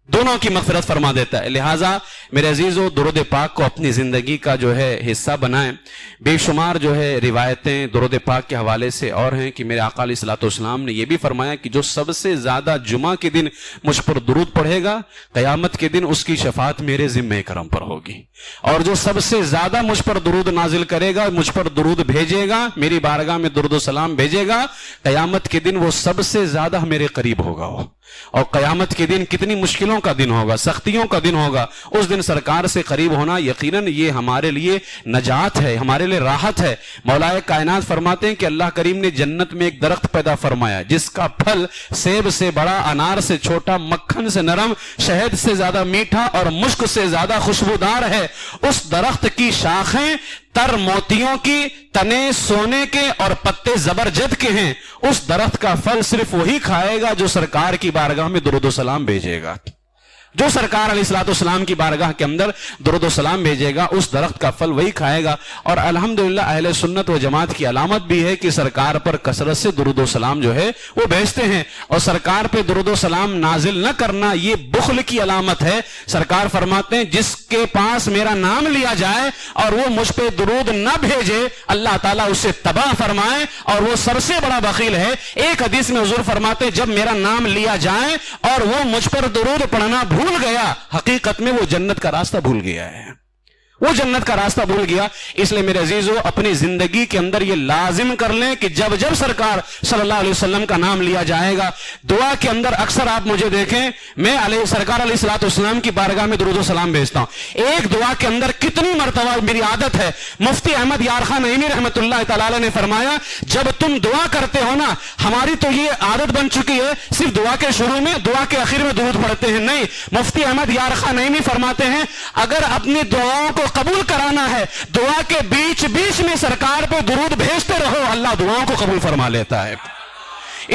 دونوں کی مغفرت فرما دیتا ہے. لہٰذا میرے عزیزو درود پاک کو اپنی زندگی کا جو ہے حصہ بنائیں. بے شمار جو ہے روایتیں درود پاک کے حوالے سے اور ہیں کہ میرے آقا علیہ الصلوۃ والسلام نے یہ بھی فرمایا کہ جو سب سے زیادہ جمعہ کے دن مجھ پر درود پڑھے گا قیامت کے دن اس کی شفاعت میرے ذمہ کرم پر ہوگی, اور جو سب سے زیادہ مجھ پر درود نازل کرے گا, مجھ پر درود بھیجے گا, میری بارگاہ میں درود و سلام بھیجے گا, قیامت کے دن وہ سب سے زیادہ میرے قریب ہوگا. اور قیامت کے دن کتنی مشکلوں کا دن ہوگا, سختیوں کا دن ہوگا. اس دن سرکار سے قریب ہونا یقیناً یہ ہمارے لیے نجات ہے, ہمارے لیے راحت ہے. مولا کائنات فرماتے ہیں کہ اللہ کریم نے جنت میں ایک درخت پیدا فرمایا جس کا پھل سیب سے بڑا, انار سے چھوٹا, مکھن سے نرم, شہد سے زیادہ میٹھا اور مشک سے زیادہ خوشبودار ہے. اس درخت کی شاخیں تر موتیوں کی, تنے سونے کے اور پتے زبرجد کے ہیں. اس درخت کا پھل صرف وہی کھائے گا جو سرکار کی بارگاہ میں درود و سلام بھیجے گا. جو سرکار علیہ الصلوۃ والسلام کی بارگاہ کے اندر درود و سلام بھیجے گا اس درخت کا پھل وہی کھائے گا. اور الحمدللہ اہل سنت و جماعت کی علامت بھی ہے کہ سرکار پر کثرت سے درود و سلام جو ہے وہ بھیجتے ہیں. اور سرکار پہ درود و سلام نازل نہ کرنا یہ بخل کی علامت ہے. سرکار فرماتے ہیں جس کے پاس میرا نام لیا جائے اور وہ مجھ پہ درود نہ بھیجے اللہ تعالیٰ اسے تباہ فرمائے اور وہ سب سے بڑا بخیل ہے. ایک حدیث میں حضور فرماتے ہیں جب میرا نام لیا جائے اور وہ مجھ پر درود پڑھنا بھول گیا حقیقت میں وہ جنت کا راستہ بھول گیا ہے. وہ جنت کا راستہ بھول گیا. اس لیے میرے عزیزو اپنی زندگی کے اندر یہ لازم کر لیں کہ جب جب سرکار صلی اللہ علیہ وسلم کا نام لیا جائے گا دعا کے اندر اکثر آپ مجھے دیکھیں میں سرکار علیہ الصلوۃ والسلام کی بارگاہ میں درود و سلام بھیجتا ہوں. ایک دعا کے اندر کتنی مرتبہ میری عادت ہے. مفتی احمد یار خان نعیمی رحمۃ اللہ تعالی نے فرمایا جب تم دعا کرتے ہو نا ہماری تو یہ عادت بن چکی ہے صرف دعا کے شروع میں دعا کے آخر میں درود پڑھتے ہیں. نہیں, مفتی احمد یار خان نعیمی فرماتے ہیں اگر اپنی دعاؤں کو قبول کرانا ہے دعا کے بیچ بیچ میں سرکار پہ درود بھیجتے رہو اللہ دعاؤں کو قبول فرما لیتا ہے.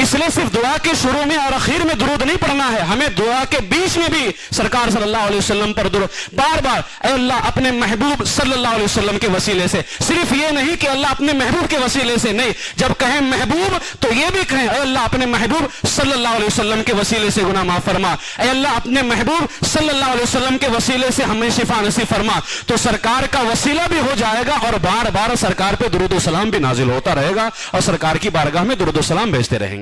اس لیے صرف دعا کے شروع میں اور اخیر میں درود نہیں پڑھنا ہے, ہمیں دعا کے بیچ میں بھی سرکار صلی اللہ علیہ وسلم پر درود بار بار اے اللہ اپنے محبوب صلی اللہ علیہ وسلم کے وسیلے سے. صرف یہ نہیں کہ اللہ اپنے محبوب کے وسیلے سے, نہیں, جب کہیں محبوب تو یہ بھی کہیں اے اللہ اپنے محبوب صلی اللہ علیہ وسلم کے وسیلے سے گناہ معاف فرما, اے اللہ اپنے محبوب صلی اللہ علیہ وسلم کے وسیلے سے ہمیں شفا نصیب فرما. تو سرکار کا وسیلہ بھی ہو جائے گا اور بار بار سرکار پہ درود و سلام بھی نازل ہوتا رہے گا اور سرکار کی بارگاہ میں درود و سلام بھیجتے رہیں گے.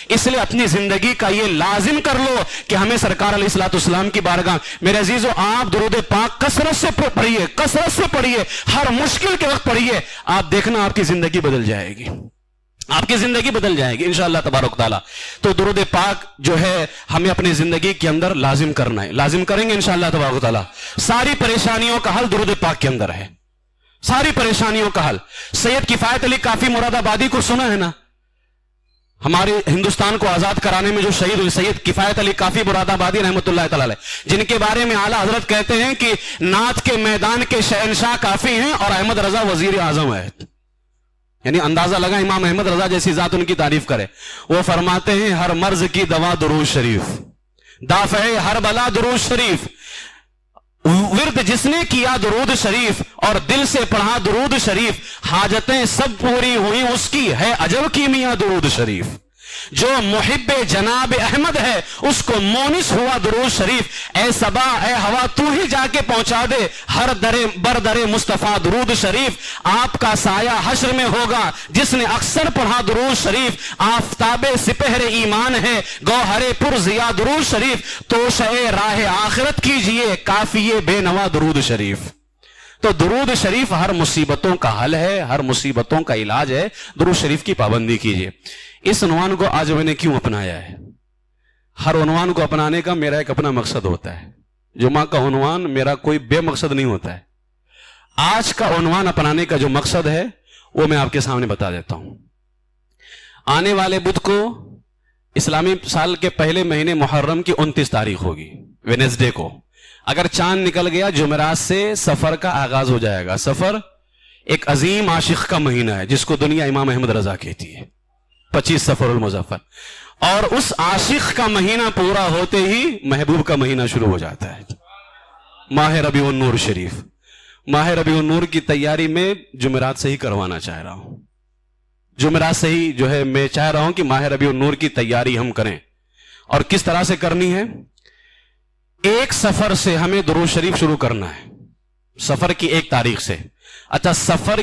اس لیے اپنی زندگی کا یہ لازم کر لو کہ ہمیں سرکار علیہ الصلوۃ والسلام کی بارگاہ میرے عزیزو آپ درود پاک کثرت سے پڑھیے, کثرت سے پڑھیے, ہر مشکل کے وقت پڑھیے. آپ دیکھنا آپ کی زندگی بدل جائے گی, آپ کی زندگی بدل جائے گی انشاءاللہ تبارک تعالیٰ. تو درود پاک جو ہے ہمیں اپنی زندگی کے اندر لازم کرنا ہے, لازم کریں گے انشاءاللہ تبارک تعالیٰ. ساری پریشانیوں کا حل درود پاک کے اندر ہے, ساری پریشانیوں کا حل. سید کفایت علی کافی مراد آبادی کو سنا ہے نا, ہمارے ہندوستان کو آزاد کرانے میں جو شہید ہوئے سید کفایت علی کافی مراد آبادی رحمۃ اللہ تعالی علیہ, جن کے بارے میں اعلیٰ حضرت کہتے ہیں کہ نعت کے میدان کے شہنشاہ کافی ہیں اور احمد رضا وزیر اعظم ہے. یعنی اندازہ لگا امام احمد رضا جیسی ذات ان کی تعریف کرے. وہ فرماتے ہیں ہر مرض کی دوا درود شریف, دافع ہر بلا درود شریف, ورد جس نے کیا درود شریف اور دل سے پڑھا درود شریف حاجتیں سب پوری ہوئی اس کی ہے عجب کی میاں درود شریف. جو محب جناب احمد ہے اس کو مونس ہوا درود شریف. اے صبا اے ہوا تو ہی جا کے پہنچا دے ہر درے بر درے مصطفیٰ درود شریف. آپ کا سایہ حشر میں ہوگا جس نے اکثر پڑھا درود شریف. آفتاب سپہر ایمان ہے گوہر پر ضیا درود شریف. توشہ راہ آخرت کیجئے کافیے بے نوا درود شریف. تو درود شریف ہر مصیبتوں کا حل ہے, ہر مصیبتوں کا علاج ہے. درود شریف کی پابندی کیجئے. اس عنوان کو آج میں نے کیوں اپنایا ہے؟ ہر عنوان کو اپنانے کا میرا ایک اپنا مقصد ہوتا ہے. جمعہ کا عنوان میرا کوئی بے مقصد نہیں ہوتا ہے. آج کا عنوان اپنانے کا جو مقصد ہے وہ میں آپ کے سامنے بتا دیتا ہوں. آنے والے بدھ کو اسلامی سال کے پہلے مہینے محرم کی 29 تاریخ ہوگی, وینسڈے کو. اگر چاند نکل گیا جمعرات سے سفر کا آغاز ہو جائے گا. سفر ایک عظیم عاشق کا مہینہ ہے جس کو دنیا امام احمد رضا کہتی ہے, 25 سفر المظفر. اور اس عاشق کا مہینہ پورا ہوتے ہی محبوب کا مہینہ شروع ہو جاتا ہے, ماہ ربیع النور شریف. ماہ ربیع النور کی تیاری میں جمعرات سے ہی کروانا چاہ رہا ہوں. جمعرات سے ہی جو ہے میں چاہ رہا ہوں کہ ماہ ربیع النور کی تیاری ہم کریں. اور کس طرح سے کرنی ہے؟ ایک سفر سے ہمیں درود شریف شروع کرنا ہے, سفر کی 1 تاریخ سے. اچھا, سفر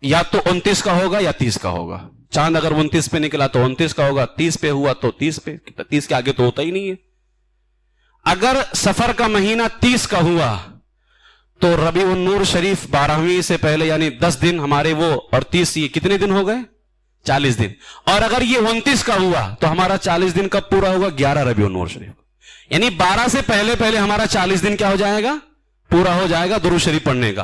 یا تو 29 کا ہوگا یا 30 کا ہوگا. چاند اگر 29 پہ نکلا تو 29 کا ہوگا, 30 پہ ہوا تو 30 پہ, 30 کے آگے تو ہوتا ہی نہیں ہے. اگر سفر کا مہینہ 30 کا ہوا تو ربیع النور شریف 12ویں سے پہلے یعنی 10 دن ہمارے وہ, اور 30 یہ کتنے دن ہو گئے؟ 40 دن. اور اگر یہ 29 کا ہوا تو ہمارا 40 دن کب پورا ہوگا؟ 11 ربیع النور شریف. یعنی 12 سے پہلے ہمارا 40 دن کیا ہو جائے گا؟ پورا ہو جائے گا درود شریف پڑھنے کا.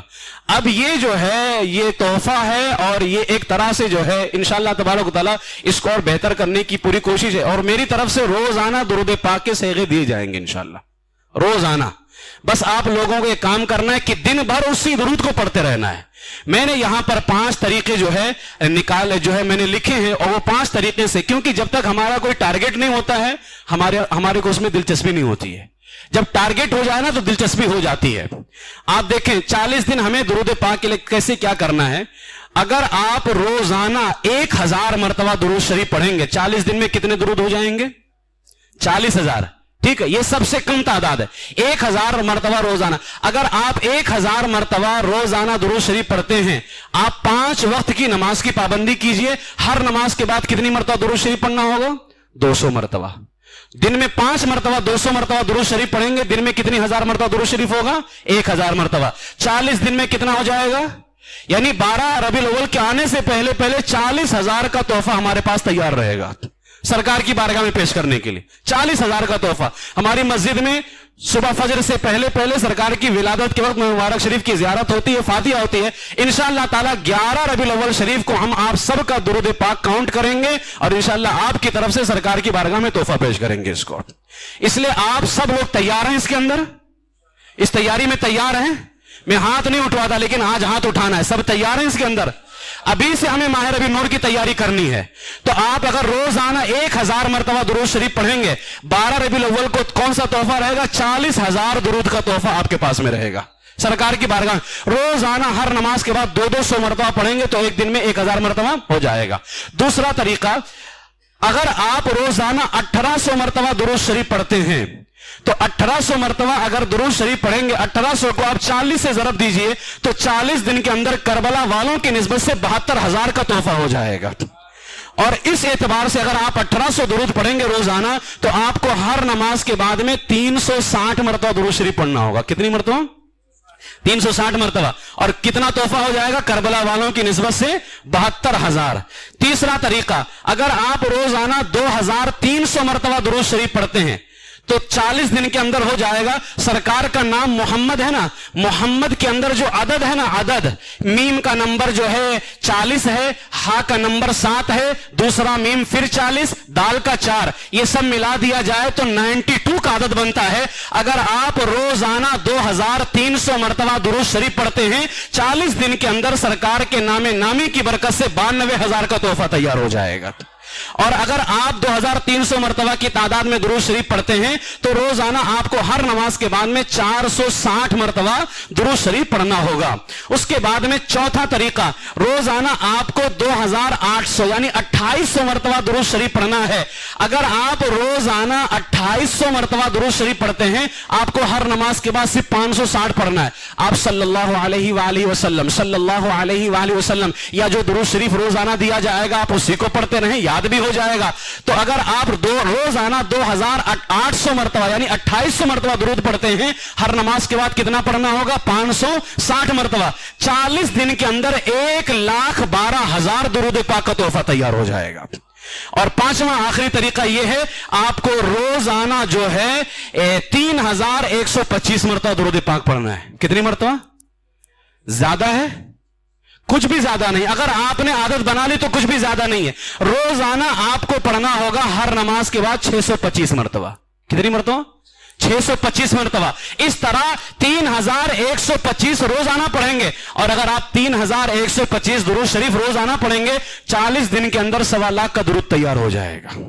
اب یہ جو ہے یہ تحفہ ہے اور یہ ایک طرح سے جو ہے انشاءاللہ تبارک و تعالیٰ اس کو اور بہتر کرنے کی پوری کوشش ہے. اور میری طرف سے روزانہ درود پاک کے صیغے دیے جائیں گے انشاءاللہ, روزانہ. بس آپ لوگوں کو یہ کام کرنا ہے کہ دن بھر اسی درود کو پڑھتے رہنا ہے. میں نے یہاں پر 5 طریقے جو ہے میں نے لکھے ہیں, اور وہ 5 طریقے سے, کیونکہ جب تک ہمارا کوئی ٹارگٹ نہیں ہوتا ہے ہمارے کو اس میں دلچسپی نہیں ہوتی ہے. جب ٹارگٹ ہو جائے نا تو دلچسپی ہو جاتی ہے. آپ دیکھیں 40 دن ہمیں درود پاک کے لیے کیسے کیا کرنا ہے. اگر آپ روزانہ 1000 مرتبہ درود شریف پڑھیں گے 40 دن میں کتنے درود ہو جائیں گے؟ 40,000. ٹھیک ہے, یہ سب سے کم تعداد ہے. 1000 مرتبہ روزانہ. اگر آپ 1000 مرتبہ روزانہ درود شریف پڑھتے ہیں, آپ 5 وقت کی نماز کی پابندی کیجئے. ہر نماز کے بعد کتنی مرتبہ درود شریف پڑھنا ہوگا؟ 200 مرتبہ. دن میں 5 مرتبہ 200 مرتبہ درود شریف پڑھیں گے, دن میں کتنی 1000 مرتبہ درود شریف ہوگا؟ 1000 مرتبہ. 40 دن میں کتنا ہو جائے گا؟ یعنی 12 ربیع الاول کے آنے سے پہلے 40,000 کا تحفہ ہمارے پاس تیار رہے گا سرکار کی بارگاہ میں پیش کرنے کے لیے. 40,000 کا تحفہ. ہماری مسجد میں صبح فجر سے پہلے سرکار کی ولادت کے وقت مبارک شریف کی زیارت ہوتی ہے, فاتحہ ہوتی ہے. انشاءاللہ تعالی 11 ربیع الاول شریف کو ہم آپ سب کا درود پاک کاؤنٹ کریں گے اور انشاءاللہ آپ کی طرف سے سرکار کی بارگاہ میں تحفہ پیش کریں گے اس کو. اس لیے آپ سب لوگ تیار ہیں اس کے اندر؟ اس تیاری میں تیار ہیں؟ میں ہاتھ نہیں اٹھواتا لیکن آج ہاتھ اٹھانا ہے. سب تیار ہیں اس کے اندر؟ ابھی سے ہمیں ماہ ربیع نور کی تیاری کرنی ہے. تو آپ اگر روزانہ 1000 مرتبہ درود شریف پڑھیں گے, 12 ربیع الاول کو کون سا تحفہ رہے گا؟ 40,000 درود کا تحفہ آپ کے پاس میں رہے گا سرکار کی بارگاہ. روزانہ ہر نماز کے بعد 200 مرتبہ پڑھیں گے تو ایک دن میں 1000 مرتبہ ہو جائے گا. دوسرا طریقہ, اگر آپ روزانہ 1800 مرتبہ درود شریف پڑھتے ہیں تو 1800 مرتبہ اگر درود شریف پڑھیں گے, 1800 کو آپ 40 سے ضرب دیجئے تو 40 دن کے اندر کربلا والوں کی نسبت سے 72,000 کا تحفہ ہو جائے گا. اور اس اعتبار سے اگر آپ 1800 درود پڑھیں گے روزانہ تو آپ کو ہر نماز کے بعد میں 360 مرتبہ درود شریف پڑھنا ہوگا. کتنی مرتبہ؟ 360 مرتبہ. اور کتنا تحفہ ہو جائے گا کربلا والوں کی نسبت سے؟ 72,000. تیسرا طریقہ, اگر آپ روزانہ 2300 مرتبہ درود شریف پڑھتے ہیں تو 40 دن کے اندر ہو جائے گا. سرکار کا نام محمد ہے نا, محمد کے اندر جو عدد ہے نا, عدد میم کا نمبر جو ہے 40 ہے, ہا کا نمبر 7 ہے, دوسرا میم پھر 40, دال کا 4, یہ سب ملا دیا جائے تو 92 کا عدد بنتا ہے. اگر آپ روزانہ 2300 مرتبہ درود شریف پڑھتے ہیں 40 دن کے اندر سرکار کے نام نامی کی برکت سے 92,000 کا تحفہ تیار ہو جائے گا. اور اگر آپ 2300 مرتبہ کی تعداد میں درود شریف پڑھتے ہیں تو روزانہ آپ کو ہر نماز کے بعد میں 460 مرتبہ درود شریف پڑھنا ہوگا. اس کے بعد میں چوتھا طریقہ, روزانہ آپ کو 2800 یعنی 2800 مرتبہ درود شریف پڑھنا ہے. اگر آپ روزانہ 2800 مرتبہ درود شریف پڑھتے ہیں, آپ کو ہر نماز کے بعد صرف 560 پڑھنا ہے. آپ صلی اللہ علیہ وآلہ وسلم, صلی اللہ علیہ وآلہ وسلم, یا جو درود شریف روزانہ دیا جائے گا آپ اسی کو پڑھتے رہیں, یاد بھی ہو جائے گا. تو اگر آپ روزانہ 2800 مرتبہ یعنی 2800 مرتبہ درود پڑھتے ہیں, ہر نماز کے بعد کتنا پڑھنا ہوگا؟ 560 مرتبہ. 40 دن کے اندر 1,12,000 درود پاک کا تحفہ تیار ہو جائے گا. اور پانچواں آخری طریقہ یہ ہے, آپ کو روزانہ جو ہے 3125 مرتبہ درود پاک پڑھنا ہے. کتنی مرتبہ؟ زیادہ ہے؟ کچھ بھی زیادہ نہیں. اگر آپ نے عادت بنا لی تو کچھ بھی زیادہ نہیں ہے. روزانہ آپ کو پڑھنا ہوگا ہر نماز کے بعد 625 مرتبہ. کتنی مرتبہ؟ 625 مرتبہ. اس طرح 3125 روزانہ پڑھیں گے. اور اگر آپ 3125 درود شریف روزانہ پڑھیں گے 40 دن کے اندر 1.25 لاکھ کا درود تیار ہو جائے گا.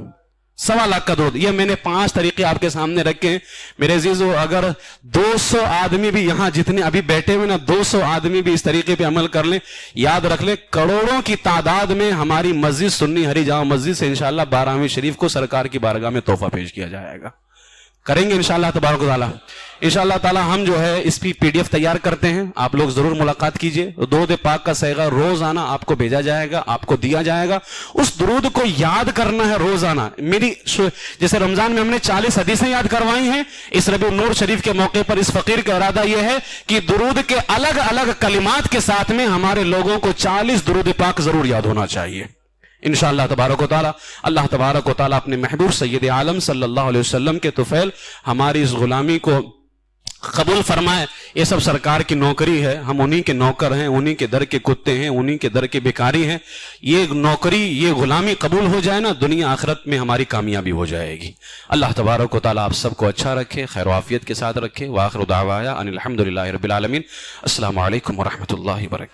1.25 لاکھ کا درود. یہ میں نے 5 طریقے آپ کے سامنے رکھے ہیں میرے عزیزو. اگر 200 آدمی بھی یہاں جتنے ابھی بیٹھے ہوئے نا, 200 آدمی بھی اس طریقے پہ عمل کر لیں, یاد رکھ لیں کروڑوں کی تعداد میں ہماری مسجد سنی ہری جامع مسجد سے انشاءاللہ 12ویں شریف کو سرکار کی بارگاہ میں تحفہ پیش کیا جائے گا. کریں گے انشاءاللہ تبارک و تعالی. انشاءاللہ تعالی ہم جو ہے اس کی PDF تیار کرتے ہیں, آپ لوگ ضرور ملاقات کیجئے. درود پاک کا صیغہ روزانہ آپ کو بھیجا جائے گا, آپ کو دیا جائے گا. اس درود کو یاد کرنا ہے روزانہ. جیسے رمضان میں ہم نے 40 حدیثیں یاد کروائی ہیں, اس ربیع النور شریف کے موقع پر اس فقیر کا ارادہ یہ ہے کہ درود کے الگ الگ کلمات کے ساتھ میں ہمارے لوگوں کو 40 درود پاک ضرور یاد ہونا چاہیے انشاءاللہ تبارک و تعالی. اللہ تبارک و تعالی اپنے محبوب سید عالم صلی اللہ علیہ وسلم کے طفیل ہماری اس غلامی کو قبول فرمائے. یہ سب سرکار کی نوکری ہے, ہم انہی کے نوکر ہیں, انہی کے در کے کتے ہیں, انہی کے در کے بیکاری ہیں. یہ نوکری, یہ غلامی قبول ہو جائے نا, دنیا آخرت میں ہماری کامیابی ہو جائے گی. اللہ تبارک و تعالی آپ سب کو اچھا رکھے, خیر و عافیت کے ساتھ رکھے. وآخر دعوایا ان الحمدللہ رب العالمین. السلام علیکم ورحمۃ اللہ وبرکاتہ.